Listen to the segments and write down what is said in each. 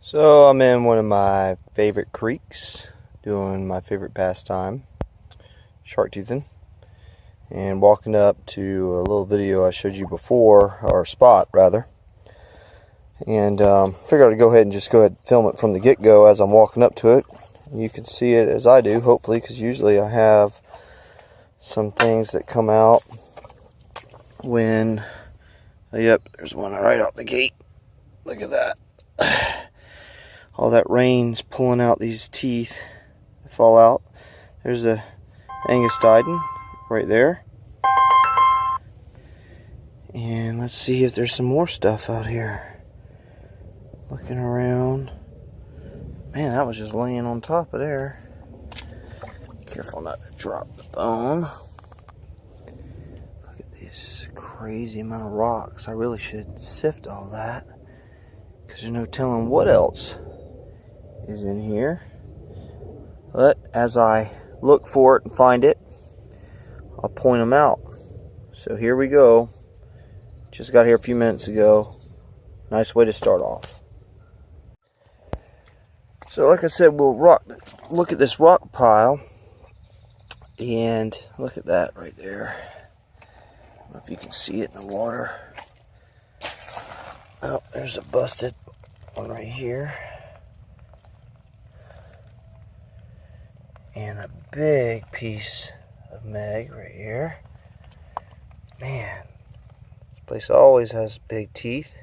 So I'm in one of my favorite creeks, doing my favorite pastime, shark toothing, and walking up to a little video I showed you before, or spot rather, and figured I'd go ahead and film it from the get-go as I'm walking up to it. You can see it as I do, hopefully, because usually I have some things that come out when, yep, there's one right out the gate. Look at that. All that rain's pulling out these teeth that fall out. There's a Angustydon right there. And let's see if there's some more stuff out here. Looking around. Man, that was just laying on top of there. Careful not to drop the bone. Look at this crazy amount of rocks. I really should sift all that, because there's no telling what else is in here. But as I look for it and find it, I'll point them out. So here we go. Just got here a few minutes ago. Nice way to start off. So like I said, we'll look at this rock pile, and look at that right there. I don't know if you can see it in the water. Oh, there's a busted one right here. And a big piece of mag right here. Man, this place always has big teeth.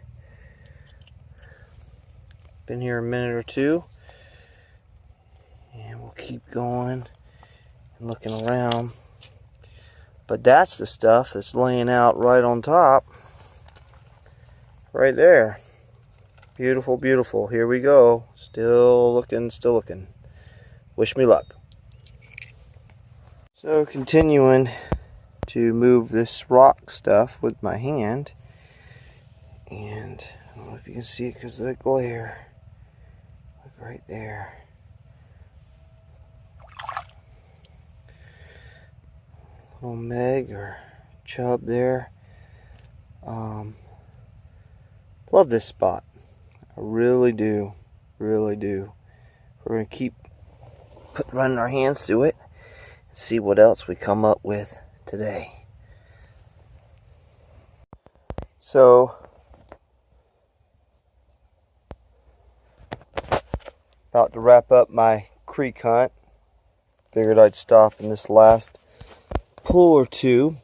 Been here a minute or two. And we'll keep going and looking around. But that's the stuff that's laying out right on top. Right there. Beautiful, beautiful. Here we go. Still looking, still looking. Wish me luck. So continuing to move this rock stuff with my hand, and I don't know if you can see it because of the glare. Look right there. Little meg or chub there. Love this spot. I really do. Really do. We're going to keep running our hands through it. See what else we come up with today. So, about to wrap up my creek hunt. Figured I'd stop in this last pool or two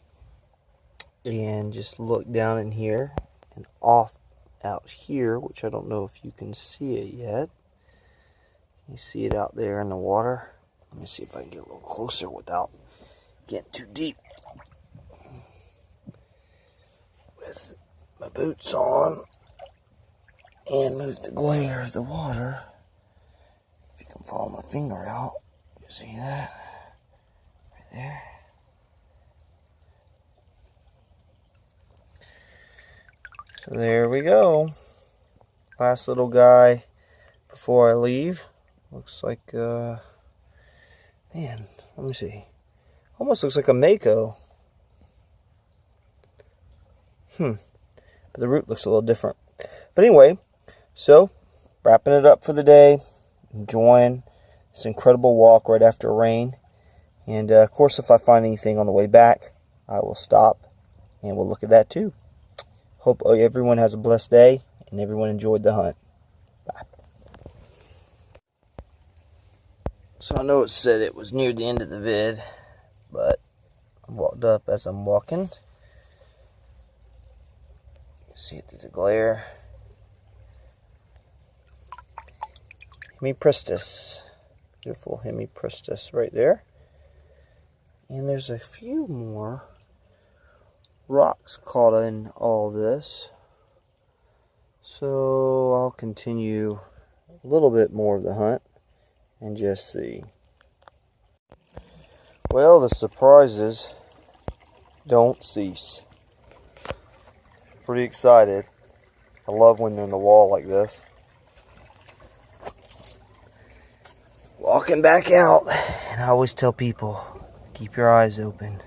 and just look down in here and off out here, which I don't know if you can see it yet. You see it out there in the water. Let me see if I can get a little closer without getting too deep. With my boots on and move the glare of the water. If you can follow my finger out, you see that? Right there. So there we go. Last little guy before I leave. Looks like man, let me see. Almost looks like a mako. But the root looks a little different. But anyway, so wrapping it up for the day. Enjoying this incredible walk right after rain. And of course, if I find anything on the way back, I will stop and we'll look at that too. Hope everyone has a blessed day and everyone enjoyed the hunt. Bye. So I know it said it was near the end of the vid, but I walked up as I'm walking. See it through the glare. Hemiprystis. Beautiful Hemiprystis right there. And there's a few more rocks caught in all this. So I'll continue a little bit more of the hunt and just see. Well, the surprises don't cease. Pretty excited. I love when they're in the wall like this. Walking back out, and I always tell people, keep your eyes open.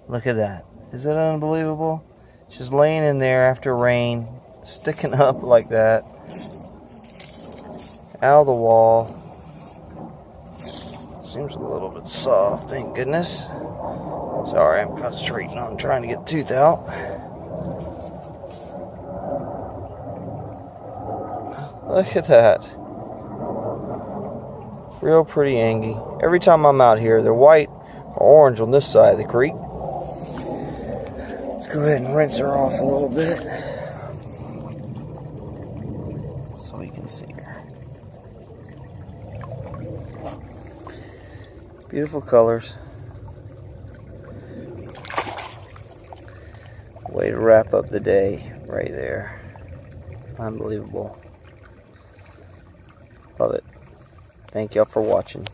Look at that. Isn't it unbelievable? Just laying in there after rain, sticking up like that. out of the wall. Seems a little bit soft, thank goodness. Sorry, I'm concentrating on trying to get the tooth out. Look at that. Real pretty angie. Every time I'm out here, they're white or orange on this side of the creek. Let's go ahead and rinse her off a little bit so we can see her. Beautiful colors. Way to wrap up the day right there. Unbelievable. Love it. Thank y'all for watching.